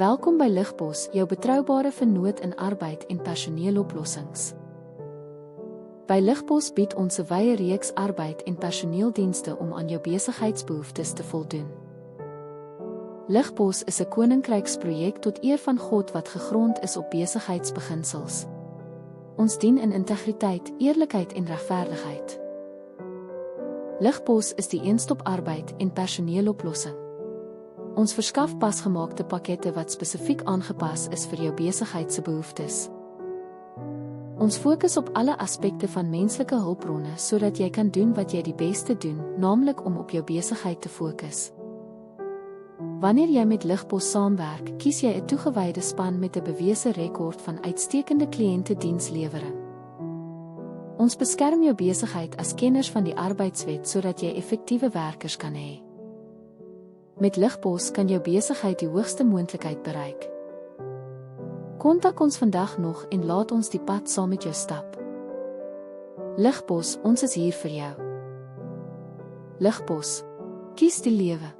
Welkom by Ligpos, jou betroubare vennoot in arbeid en personeeloplossings. By Ligpos bied ons 'n wye reeks arbeid en personeeldienste om aan jou besigheidsbehoeftes te voldoen. Ligpos is 'n koninkryksprojek tot eer van God wat gegrond is op besigheidsbeginsels. Ons dien in integriteit, eerlikheid en regverdigheid. Ligpos is die eenstop arbeid en personeeloplossing. Ons verskaf pasgemaakte pakkette wat spesifiek aangepas is vir jou besigheid se behoeftes. Ons fokus op alle aspekte van menslike hulpbronne sodat jy kan doen wat jy die beste doen, naamlik om op jou besigheid te fokus. Wanneer jy met Ligpos saamwerk, kies jy 'n toegewyde span met 'n bewese rekord van uitstekende kliëntedienslewering. Ons beskerm jou besigheid as kenners van die arbeidswet sodat jy effektiewe werkers kan hê. Met Ligpos kan jou besigheid die hoogste moontlikheid bereik. Kontak ons vandag nog en laat ons die pad saam met jou stap. Ligpos, ons is hier vir jou. Ligpos, kies die lewe.